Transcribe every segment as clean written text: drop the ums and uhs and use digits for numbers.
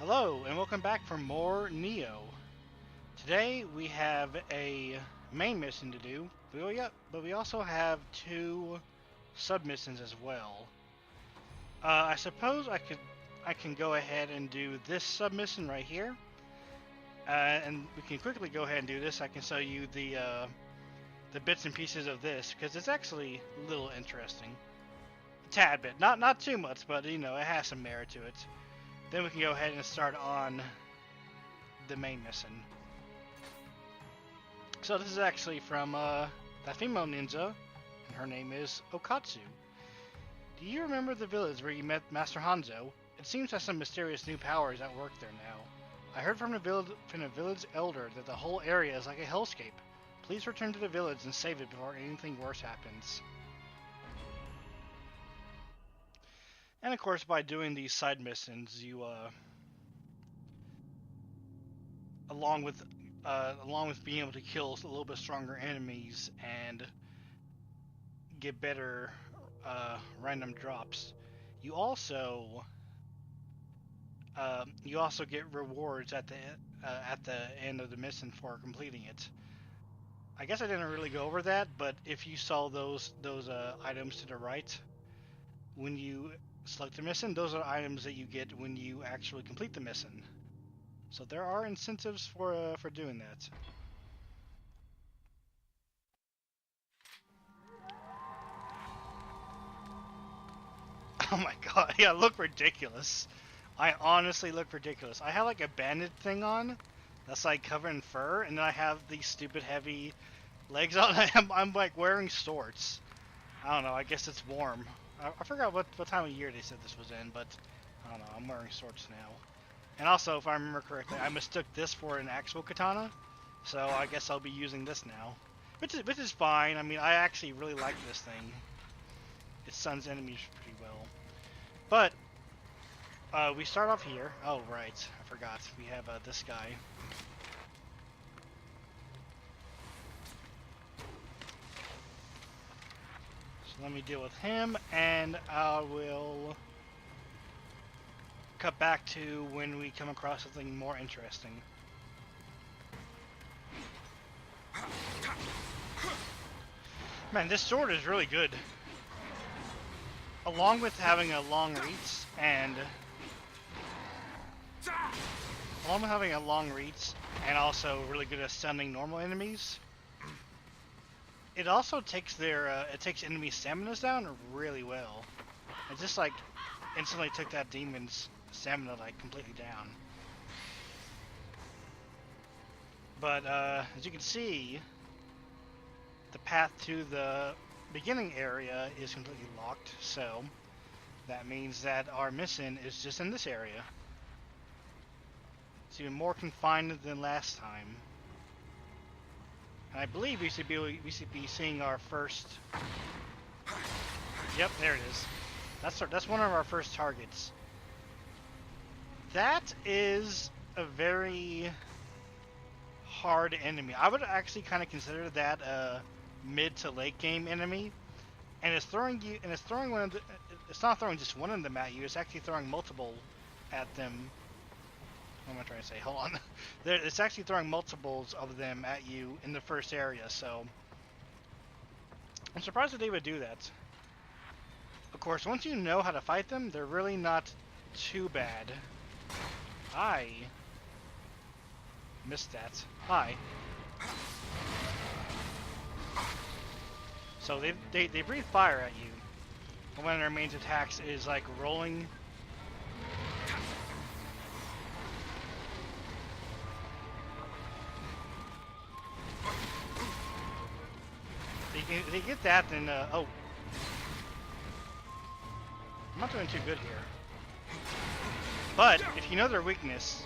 Hello, and welcome back for more Nioh. Today we have a main mission to do, but we also have two sub-missions as well. I suppose I can go ahead and do this sub-mission right here, and we can quickly go ahead and do this. I can show you the bits and pieces of this because it's actually a little interesting, a tad bit, not too much, but you know it has some merit to it. Then we can go ahead and start on the main mission. So this is actually from that female ninja, and her name is Okatsu. Do you remember the village where you met Master Hanzo? It seems that some mysterious new power is at work there now. I heard from the village elder that the whole area is like a hellscape. Please return to the village and save it before anything worse happens. And of course, by doing these side missions, you along with being able to kill a little bit stronger enemies and get better random drops, you also get rewards at the end of the mission for completing it. I guess I didn't really go over that, but if you saw those items to the right when you select the mission, those are items that you get when you actually complete the mission. So there are incentives for doing that. Oh my god, yeah, I look ridiculous. I honestly look ridiculous. I have like a bandit thing on that's like covered in fur, and then I have these stupid heavy legs on. I'm like wearing shorts. I don't know, I guess it's warm. I forgot what time of year they said this was in, but I don't know, I'm wearing shorts now. And also, if I remember correctly, I mistook this for an actual katana, so I guess I'll be using this now. Which is fine. I mean, I actually really like this thing. It stuns enemies pretty well. But, we start off here. Oh, right. I forgot. We have this guy. So let me deal with him, and I will cut back to when we come across something more interesting. Man, this sword is really good. Along with having a long reach and also really good at stunning normal enemies, it also takes takes enemy staminas down really well. It just like instantly took that demon's stamina like completely down. But as you can see, the path to the beginning area is completely locked, so that means that our mission is just in this area. It's even more confined than last time. And I believe we should be seeing our first. Yep, there it is. That's one of our first targets. That is a very hard enemy. I would actually kind of consider that a mid to late game enemy, and it's throwing it's not throwing just one of them at you. It's actually throwing multiple at them. What am I trying to say? Hold on. It's actually throwing multiples of them at you in the first area. So I'm surprised that they would do that. Of course, once you know how to fight them, they're really not too bad. I missed that. Hi. So they breathe fire at you. And one of their main attacks is like rolling. If they get that, then oh, I'm not doing too good here. But if you know their weakness.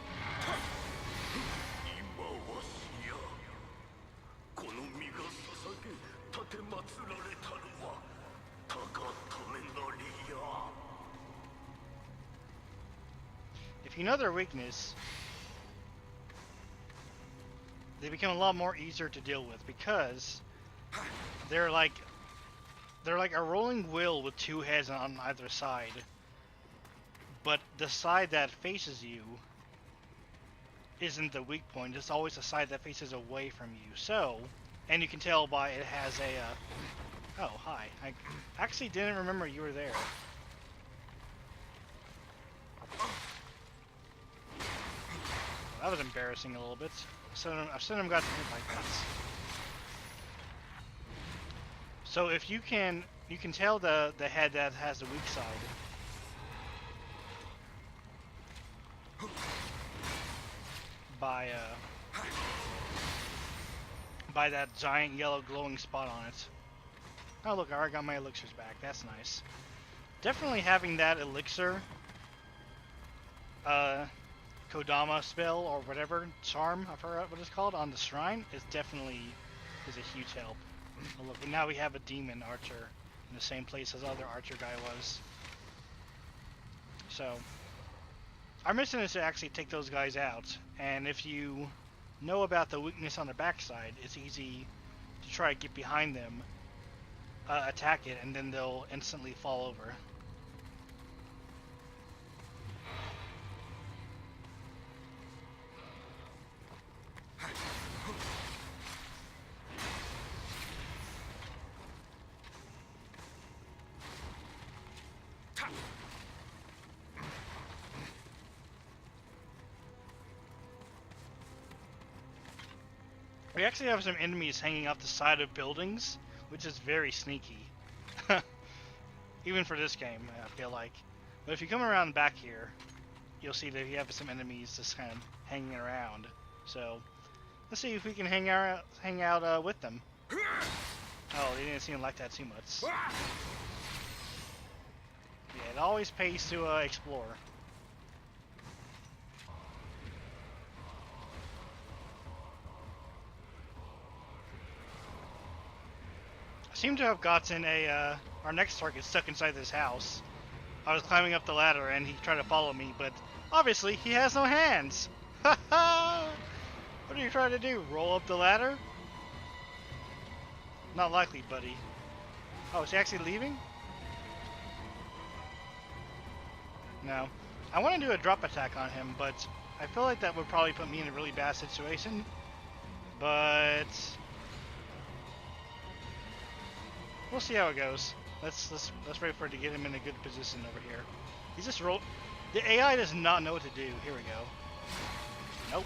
If you know their weakness, they become a lot more easier to deal with because they're like a rolling wheel with two heads on either side. But the side that faces you isn't the weak point. It's always the side that faces away from you. So, and you can tell by it has a. Oh, hi. I actually didn't remember you were there. That was embarrassing a little bit. I shouldn't have got to hit like that. So if you can tell the head that has the weak side. By that giant yellow glowing spot on it. Oh look, I already got my elixirs back. That's nice. Definitely having that elixir, Kodama spell or whatever charm, I forgot what it's called, on the shrine is definitely a huge help. Oh, look, and now we have a demon archer in the same place as the other archer guy was. So our mission is to actually take those guys out, and if you know about the weakness on the backside, it's easy to try to get behind them, attack it, and then they'll instantly fall over. We actually have some enemies hanging off the side of buildings, which is very sneaky. Even for this game, I feel like. But if you come around back here, you'll see that you have some enemies just kind of hanging around. So, let's see if we can hang out with them. Oh, they didn't seem like that too much. Yeah, it always pays to explore. I seem to have gotten our next target stuck inside this house. I was climbing up the ladder and he tried to follow me, but obviously he has no hands. Ha ha! What are you trying to do? Roll up the ladder? Not likely, buddy. Oh, is he actually leaving? No. I want to do a drop attack on him, but I feel like that would probably put me in a really bad situation. But we'll see how it goes. Let's wait for it to get him in a good position over here. He's just roll. The AI does not know what to do. Here we go. Nope.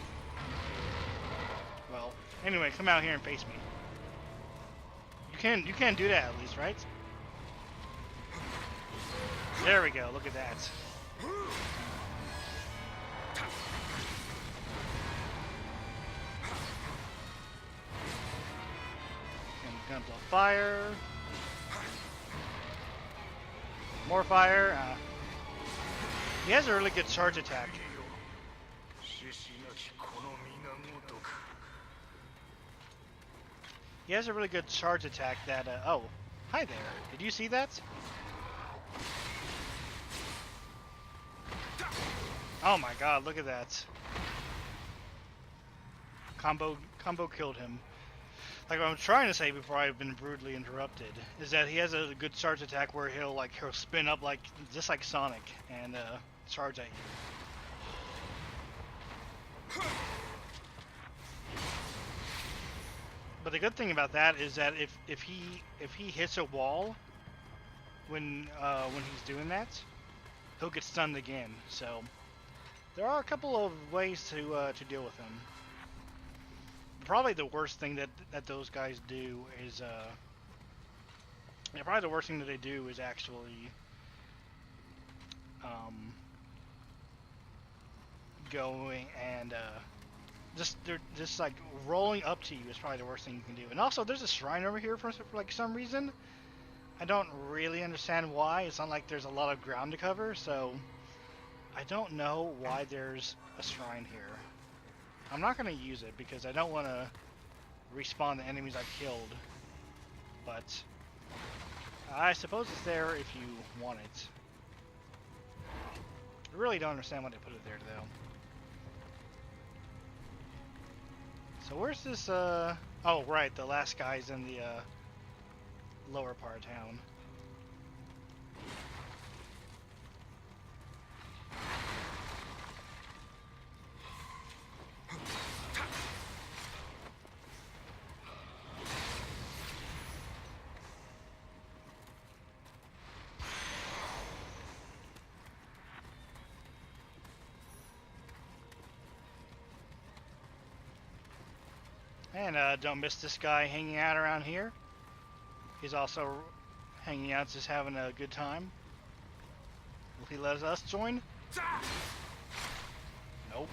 Well, anyway, come out here and face me. You can do that at least, right? There we go. Look at that. I'm gonna blow fire. More fire. He has a really good charge attack. He has a really good charge attack that, oh, hi there. Did you see that? Oh my god, look at that. Combo killed him. Like what I'm trying to say before I've been brutally interrupted is that he has a good charge attack where he'll spin up like just like Sonic and charge at you. But the good thing about that is that if he hits a wall when he's doing that, he'll get stunned again. So there are a couple of ways to deal with him. Probably the worst thing that those guys do is probably the worst thing that they do is actually going and they're just like rolling up to you is probably the worst thing you can do. And also there's a shrine over here for like some reason. I don't really understand why. It's not like there's a lot of ground to cover, so I don't know why there's a shrine here. I'm not going to use it because I don't want to respawn the enemies I killed. But I suppose it's there if you want it. I really don't understand why they put it there though. So where's this, oh right, the last guy's in the, lower part of town. And don't miss this guy hanging out around here. He's also hanging out, just having a good time. Will he let us join? Nope.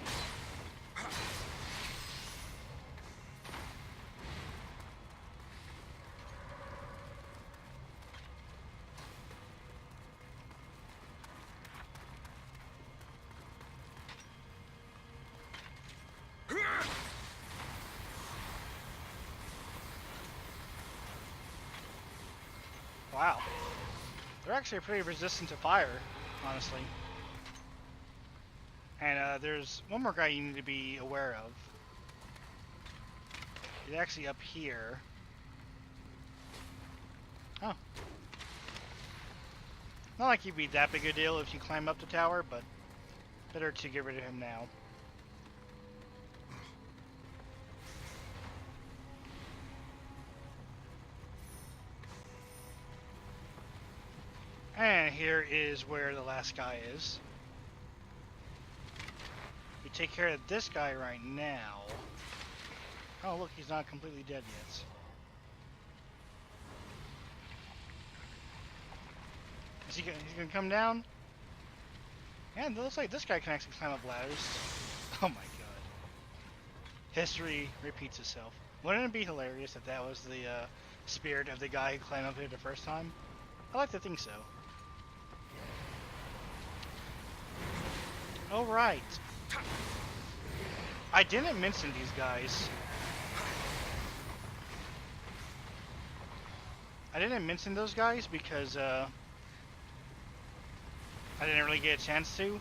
Wow. They're actually pretty resistant to fire, honestly. And there's one more guy you need to be aware of. He's actually up here. Oh. Not like he'd be that big a deal if you climb up the tower, but better to get rid of him now. And here is where the last guy is. We take care of this guy right now. Oh, look, he's not completely dead yet. Is he gonna come down? And it looks like this guy can actually climb up ladders. Oh my god. History repeats itself. Wouldn't it be hilarious if that was the spirit of the guy who climbed up here the first time? I like to think so. Alright. I didn't mention these guys. I didn't mention those guys because I didn't really get a chance to.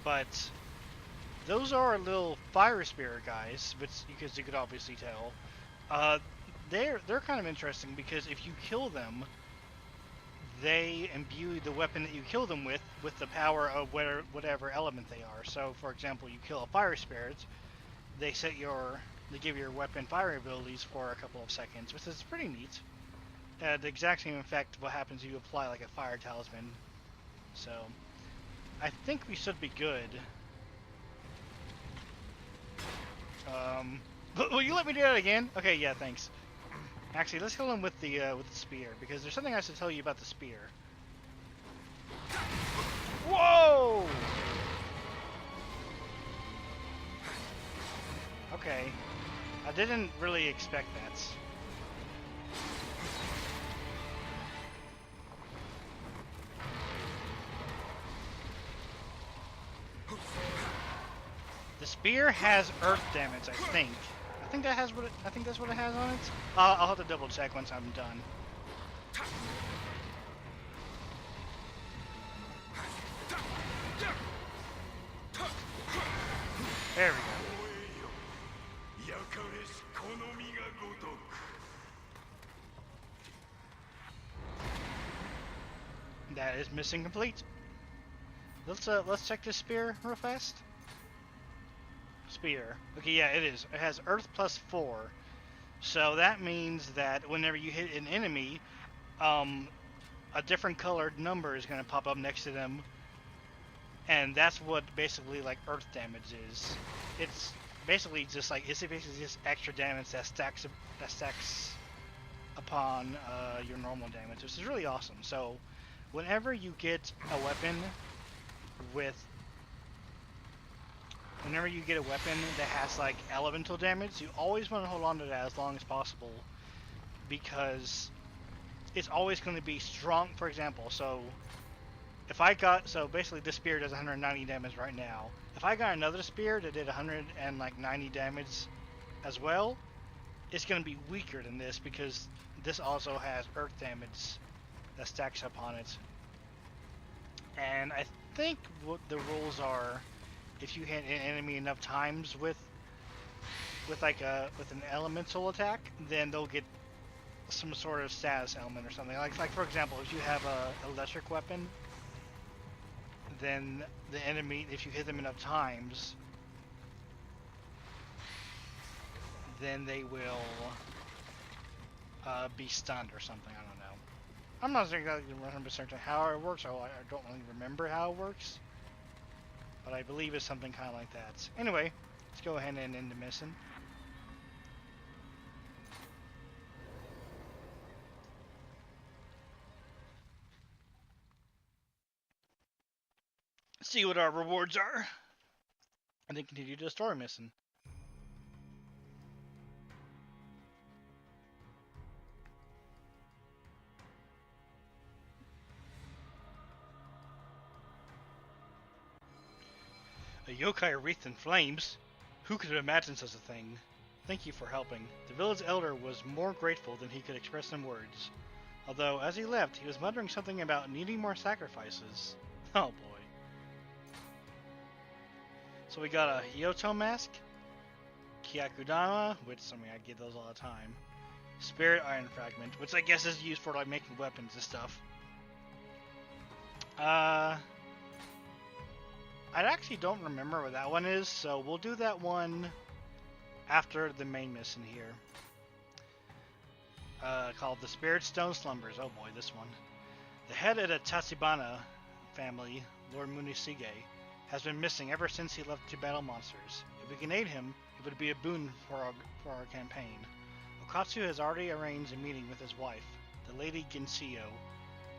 But those are little fire spirit guys, because you could obviously tell. They're kind of interesting because if you kill them, they imbue the weapon that you kill them with the power of whatever element they are. So, for example, you kill a fire spirit, they give your weapon fire abilities for a couple of seconds, which is pretty neat. The exact same effect of what happens if you apply like a fire talisman. So, I think we should be good. Will you let me do that again? Okay, yeah, thanks. Actually, let's kill him with the spear, because there's something I should tell you about the spear. Whoa! Okay. I didn't really expect that. The spear has earth damage, I think. I think that's what it has on it. I'll have to double check once I'm done. There we go. That is mission complete. Let's check this spear real fast. Spear. Okay, yeah, it is. It has Earth +4, so that means that whenever you hit an enemy, a different colored number is going to pop up next to them, and that's what basically like Earth damage is. It's basically just extra damage that stacks upon your normal damage, which is really awesome. So, whenever you get a weapon that has like elemental damage, you always want to hold on to that as long as possible, because it's always going to be strong. For example, so basically this spear does 190 damage right now. If I got another spear that did 190 damage as well, it's going to be weaker than this, because this also has earth damage that stacks up on it. And I think what the rules are, if you hit an enemy enough times with an elemental attack, then they'll get some sort of status element or something. Like for example, if you have a electric weapon, then the enemy, if you hit them enough times, then they will be stunned or something. I don't know. I'm not exactly 100% certain how it works. I don't really remember how it works, but I believe it's something kind of like that. Anyway, Let's go ahead and end the mission. See what our rewards are. And then continue the story mission. A yokai wreathed in flames? Who could have imagined such a thing? Thank you for helping. The village elder was more grateful than he could express in words. Although, as he left, he was muttering something about needing more sacrifices. Oh boy. So we got a Hyoto mask, Kyakudama, which, I mean, I get those all the time. Spirit Iron Fragment, which I guess is used for, like, making weapons and stuff. I actually don't remember what that one is, so we'll do that one after the main mission here. Called the Spirit Stone Slumbers. Oh boy, this one. The head of the Tachibana family, Lord Munisige, has been missing ever since he left to battle monsters. If we can aid him, it would be a boon for our campaign. Okatsu has already arranged a meeting with his wife, the Lady Ginshio.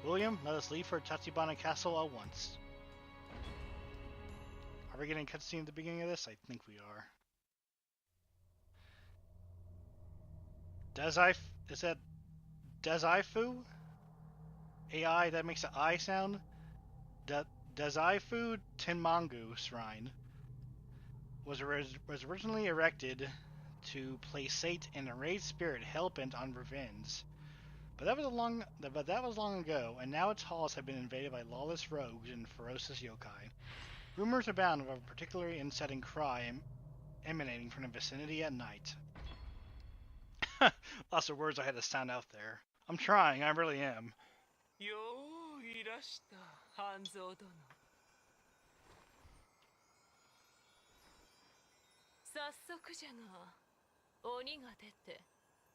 William, let us leave for Tachibana Castle at once. Are we getting a cutscene at the beginning of this? I think we are. Is that Dazaifu? AI, that makes an I sound? Dazaifu Tenmangu Shrine was originally erected to place Sate in a raised spirit hell-bent on revenge. But that was long ago, and now its halls have been invaded by lawless rogues and ferocious yokai. Rumors abound of a particularly unsettling cry emanating from the vicinity at night. Lots of words I had to sound out there. I'm trying, I really am. Yo, いらした、半蔵殿。早速じゃが、鬼が出て、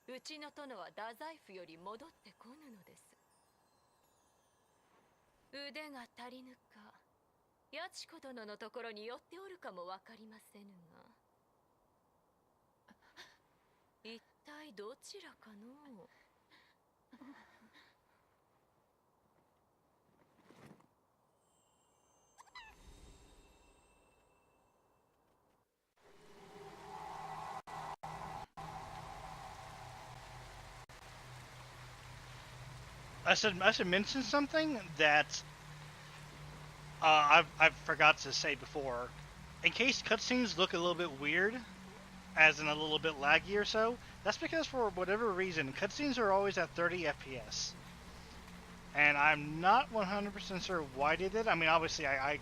うちの殿は太宰府より戻ってこぬのです。腕が足りぬか、八千子殿のところに寄っておるかもわかりませぬが。一体どちらかの。I should mention something that I've forgot to say before. In case cutscenes look a little bit weird, as in a little bit laggy or so, that's because for whatever reason, cutscenes are always at 30 FPS. And I'm not 100% sure why they did. I mean, obviously, I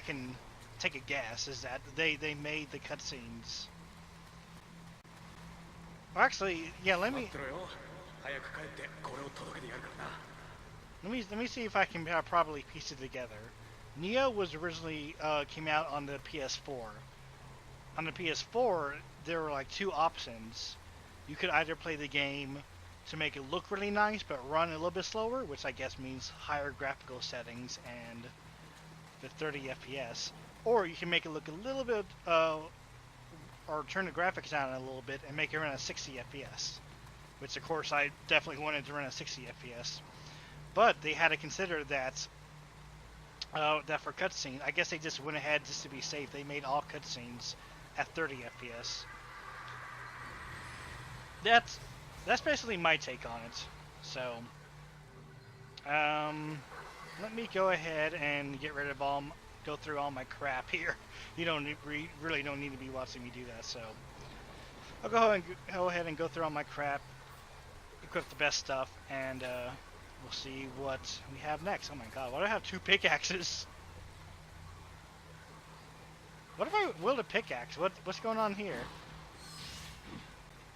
can take a guess, is that they made the cutscenes. Well, actually, yeah, let me see if I can probably piece it together. Nioh was originally came out on the PS4. On the PS4, there were like two options. You could either play the game to make it look really nice but run a little bit slower, which I guess means higher graphical settings and the 30 FPS, or you can make it look a little bit, or turn the graphics down a little bit and make it run at 60 FPS, which of course I definitely wanted to run at 60 FPS. But they had to consider that that for cutscene, I guess they just went ahead just to be safe. They made all cutscenes at 30 FPS. That's basically my take on it. So, let me go ahead and get rid of go through all my crap here. You really don't need to be watching me do that. So, I'll go ahead and go through all my crap, equip the best stuff, and we'll see what we have next. Oh my god, why do I have two pickaxes? What if I wield a pickaxe? What's going on here?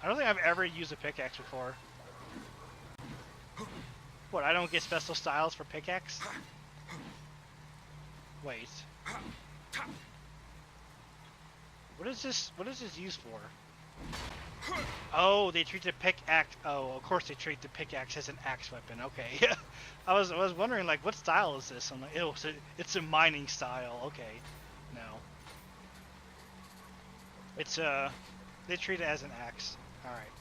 I don't think I've ever used a pickaxe before. What, I don't get special styles for pickaxe? Wait. What is this used for? Oh, they treat the pickaxe. Oh, of course they treat the pickaxe as an axe weapon. Okay. I was wondering, like, what style is this? I'm like, oh, so it's a mining style. Okay. No. It's they treat it as an axe. All right.